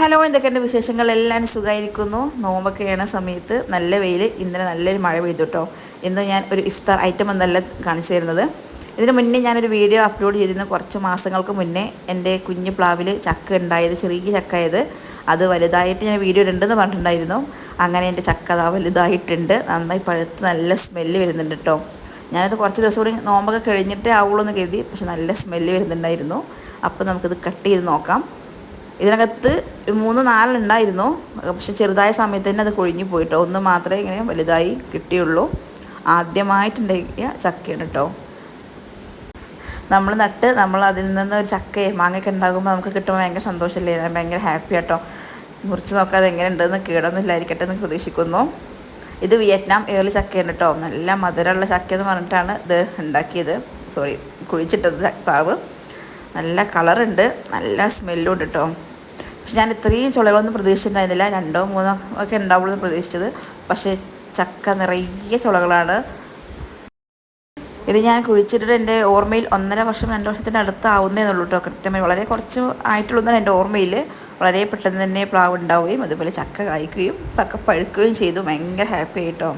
Hello, എന്തൊക്കെയുണ്ട് വിശേഷങ്ങൾ? എല്ലാവരും സുഖമായിരിക്കുന്നു. നോമ്പൊക്കെയാണ് സമയത്ത് നല്ല വെയിൽ. ഇന്നലെ നല്ലൊരു മഴ പെയ്തു കേട്ടോ. ഇന്ന് ഞാൻ ഒരു ഇഫ്താർ ഐറ്റം എന്നല്ല കാണിച്ചു തരുന്നത്. ഇതിന് മുന്നേ ഞാനൊരു വീഡിയോ അപ്ലോഡ് ചെയ്തിരുന്നു കുറച്ച് മാസങ്ങൾക്ക് മുന്നേ. എൻ്റെ കുഞ്ഞ് പ്ലാവിൽ ചക്ക ഉണ്ടായത്, ചെറിയ ചക്കയത്. അത് വലുതായിട്ട് ഞാൻ വീഡിയോ ഇടുണ്ടെന്ന് പറഞ്ഞിട്ടുണ്ടായിരുന്നു. അങ്ങനെ എൻ്റെ ചക്ക അതാ വലുതായിട്ടുണ്ട്, നന്നായി പഴുത്ത് നല്ല സ്മെല്ല് വരുന്നുണ്ട് കേട്ടോ. ഞാനത് കുറച്ച് ദിവസം കൂടി നോമ്പൊക്കെ കഴിഞ്ഞിട്ടേ ആവുള്ളൂ എന്ന് കരുതി, പക്ഷെ നല്ല സ്മെല്ല് വരുന്നുണ്ടായിരുന്നു. അപ്പോൾ നമുക്കിത് കട്ട് ചെയ്ത് നോക്കാം. ഇതിനകത്ത് 3-4 ഉണ്ടായിരുന്നു, പക്ഷെ ചെറുതായ സമയത്ത് തന്നെ അത് കൊഴിഞ്ഞു പോയിട്ടോ. ഒന്ന് മാത്രമേ ഇങ്ങനെ വലുതായി കിട്ടിയുള്ളൂ. ആദ്യമായിട്ടുണ്ടാക്കിയ ചക്കയാണ് കേട്ടോ. നമ്മൾ നട്ട് നമ്മൾ അതിൽ നിന്ന് ഒരു ചക്കയും മാങ്ങയൊക്കെ ഉണ്ടാകുമ്പോൾ നമുക്ക് കിട്ടുമ്പോൾ ഭയങ്കര സന്തോഷമല്ലേ, ഭയങ്കര ഹാപ്പി ആട്ടോ. മുറിച്ച് നോക്കാതെ എങ്ങനെ ഉണ്ടെന്ന്, കേടൊന്നും ഇല്ലായിരിക്കട്ടെ എന്ന് പ്രതീക്ഷിക്കുന്നു. ഇത് വിയറ്റ്നാം ഏർലി ചക്കയാണ് കേട്ടോ. നല്ല മധുരമുള്ള ചക്ക എന്ന് പറഞ്ഞിട്ടാണ് ഇത് ഉണ്ടാക്കിയത്, കുഴിച്ചിട്ടത് പ്ലാവ്. നല്ല കളറുണ്ട്, നല്ല സ്മെല്ലും ഉണ്ട് കേട്ടോ. പക്ഷെ ഞാൻ ഇത്രയും ചുളകളൊന്നും പ്രതീക്ഷിച്ചിട്ടുണ്ടായിരുന്നില്ല. 2-3 ഒക്കെ ഉണ്ടാവുള്ളൂ എന്ന് പ്രതീക്ഷിച്ചത്. പക്ഷേ ചക്ക നിറയെ ചുളകളാണ്. ഇത് ഞാൻ കുഴിച്ചിട്ടിട്ട് എൻ്റെ ഓർമ്മയിൽ 1.5 വർഷം 2 വർഷത്തിൻ്റെ അടുത്ത് ആവുന്നേന്നുള്ളൂ കേട്ടോ. കൃത്യമായി വളരെ കുറച്ച് ആയിട്ടുള്ളതാണ് എൻ്റെ ഓർമ്മയിൽ. വളരെ പെട്ടെന്ന് തന്നെ പ്ലാവ് ഉണ്ടാവുകയും അതുപോലെ ചക്ക കായ്ക്കുകയും ചക്ക പഴുക്കുകയും ചെയ്തു. ഭയങ്കര ഹാപ്പി ആയിട്ടോ.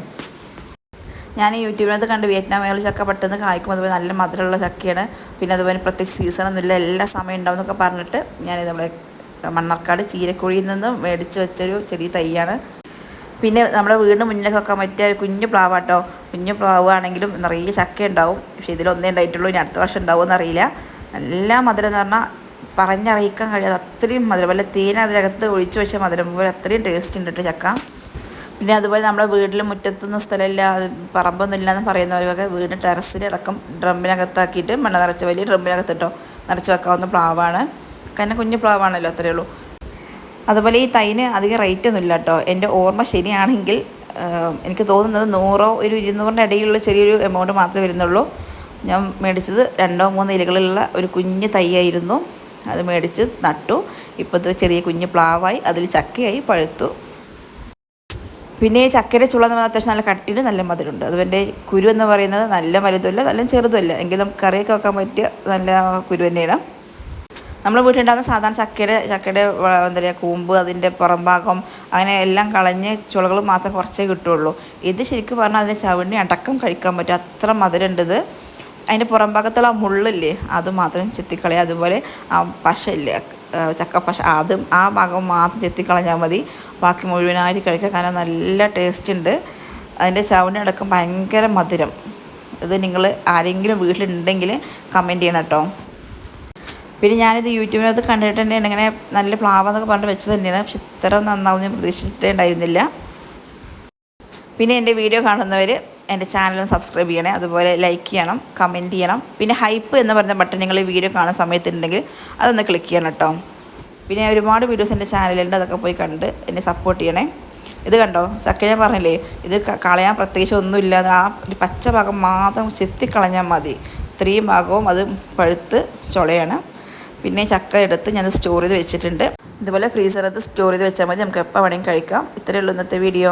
ഞാൻ യൂട്യൂബിനകത്ത് കണ്ട് വിയറ്റ്നാം ഏർലി ചക്ക പെട്ടെന്ന് കായ്ക്കും, അതുപോലെ നല്ല മധുരമുള്ള ചക്കയാണ്. പിന്നെ അതുപോലെ പ്രത്യേകിച്ച് സീസണൊന്നുമില്ല, എല്ലാ സമയം ഉണ്ടാവും എന്നൊക്കെ പറഞ്ഞിട്ട് ഞാനിത് നമ്മളെ മണ്ണാർക്കാട് ചീരക്കുഴിയിൽ നിന്നും മേടിച്ച് വെച്ചൊരു ചെറിയ തൈയാണ്. പിന്നെ നമ്മുടെ വീടിന് മുന്നിലൊക്കെ വെക്കാൻ പറ്റിയ കുഞ്ഞു പ്ലാവാട്ടോ. കുഞ്ഞു പ്ലാവാണെങ്കിലും നിറയെ ചക്ക ഉണ്ടാവും. പക്ഷേ ഇതിലൊന്നേ ഉണ്ടായിട്ടുള്ളൂ. ഇനി അടുത്ത വർഷം ഉണ്ടാവുമെന്ന് അറിയില്ല. നല്ല മധുരം എന്ന് പറഞ്ഞാൽ പറഞ്ഞറിയിക്കാൻ കഴിയാതെ അത്രയും മധുരം, വല്ല തേൻ അതിനകത്ത് ഒഴിച്ച് വെച്ച മധുരം പോലെ അത്രയും ടേസ്റ്റ് ഉണ്ട് കേട്ടോ ചക്ക. പിന്നെ അതുപോലെ നമ്മുടെ വീട്ടിൽ മുറ്റത്തൊന്നും സ്ഥലമില്ല, പറമ്പൊന്നും ഇല്ലയെന്ന് പറയുന്നവർക്കൊക്കെ വീടിന് ടെറസിലടക്കം ഡ്രമ്മിനകത്താക്കിയിട്ട് മണ്ണ് നിറച്ച് വലിയ ഡ്രമ്മിനകത്തിട്ടോ നിറച്ച് വെക്കാവുന്ന പ്ലാവാണ്. കാരണം കുഞ്ഞു പ്ലാവാണല്ലോ, അത്രയേ ഉള്ളൂ. അതുപോലെ ഈ തൈന് അധികം റേറ്റ് ഒന്നും ഇല്ല കേട്ടോ. എൻ്റെ ഓർമ്മ ശരിയാണെങ്കിൽ എനിക്ക് തോന്നുന്നത് 100-200 ഇടയിലുള്ള ചെറിയൊരു എമൗണ്ട് മാത്രമേ വരുന്നുള്ളൂ. ഞാൻ മേടിച്ചത് 2-3 ഇലകളുള്ള ഒരു കുഞ്ഞ് തൈയായിരുന്നു. അത് മേടിച്ച് നട്ടു. ഇപ്പോഴത്തെ ചെറിയ കുഞ്ഞ് പ്ലാവായി, അതിൽ ചക്കയായി പഴുത്തു. പിന്നെ ചക്കയുടെ ചുള എന്ന് പറഞ്ഞാൽ അത്യാവശ്യം നല്ല കട്ടിയിട്ട് നല്ല മധുരമുണ്ട്. അതുപോലെ കുരു എന്ന് പറയുന്നത് നല്ല വലുതുമല്ല നല്ല ചെറുതുമല്ല, എങ്കിലും കറിയൊക്കെ വെക്കാൻ പറ്റിയ നല്ല കുരു തന്നെയാണ്. നമ്മൾ വീട്ടിലുണ്ടാകുന്ന സാധാരണ ചക്കയുടെ എന്താ പറയുക, കൂമ്പ്, അതിൻ്റെ പുറം ഭാഗം അങ്ങനെ എല്ലാം കളഞ്ഞ് ചുളകൾ മാത്രം കുറച്ചേ കിട്ടുള്ളൂ. ഇത് ശരിക്കും പറഞ്ഞാൽ അതിൻ്റെ ചവിണ്ണി അടക്കം കഴിക്കാൻ പറ്റും, അത്ര മധുരമുണ്ട് ഇത്. അതിൻ്റെ പുറം ഭാഗത്തുള്ള ആ മുള്ളില്ലേ അത് മാത്രം ചെത്തിക്കളയുക. അതുപോലെ ആ പശയില്ലേ, ചക്കപ്പശ, അതും ആ ഭാഗം മാത്രം ചെത്തിക്കളഞ്ഞാൽ മതി. ബാക്കി മുഴുവനായിട്ട് കഴിക്കാൻ, കാരണം നല്ല ടേസ്റ്റ് ഉണ്ട്. അതിൻ്റെ ചവിണ്ണി അടക്കം ഭയങ്കര മധുരം. ഇത് നിങ്ങൾ ആരെങ്കിലും വീട്ടിലുണ്ടെങ്കിൽ കമൻറ്റ് ചെയ്യണം കേട്ടോ. പിന്നെ ഞാനിത് യൂട്യൂബിനകത്ത് കണ്ടിട്ട് തന്നെയാണ് ഇങ്ങനെ നല്ല പ്ലാവെന്നൊക്കെ പറഞ്ഞിട്ട് വെച്ചത് തന്നെയാണ്. പക്ഷെ ഇത്ര നന്നാവും ഞാൻ പ്രതീക്ഷിച്ചിട്ടേ ഉണ്ടായിരുന്നില്ല. പിന്നെ എൻ്റെ വീഡിയോ കാണുന്നവർ എൻ്റെ ചാനലൊന്ന് സബ്സ്ക്രൈബ് ചെയ്യണേ, അതുപോലെ ലൈക്ക് ചെയ്യണം, കമൻറ്റ് ചെയ്യണം. പിന്നെ ഹൈപ്പ് എന്ന് പറയുന്ന ബട്ടൺ നിങ്ങൾ ഈ വീഡിയോ കാണുന്ന സമയത്തുണ്ടെങ്കിൽ അതൊന്ന് ക്ലിക്ക് ചെയ്യണം കേട്ടോ. പിന്നെ ഒരുപാട് വീഡിയോസ് എൻ്റെ ചാനലുണ്ട്, അതൊക്കെ പോയി കണ്ട് എന്നെ സപ്പോർട്ട് ചെയ്യണേ. ഇത് കണ്ടോ ചക്ക, ഞാൻ പറഞ്ഞില്ലേ ഇത് കളയാൻ പ്രത്യേകിച്ച് ഒന്നുമില്ലാതെ ആ ഒരു പച്ച ഭാഗം മാത്രം ചെത്തിക്കളഞ്ഞാൽ മതി. ഇത്രയും ഭാഗവും അത് പഴുത്ത് ചുളയാണ്. പിന്നെ ചക്ക എടുത്ത് ഞാൻ സ്റ്റോർ ചെയ്ത് വെച്ചിട്ടുണ്ട്. ഇതുപോലെ ഫ്രീസറിനകത്ത് സ്റ്റോർ ചെയ്ത് വെച്ചാൽ മതി, നമുക്ക് എപ്പോൾ വേണമെങ്കിൽ കഴിക്കാം. ഇത്രയേ ഉള്ളൂ ഇന്നത്തെ വീഡിയോ.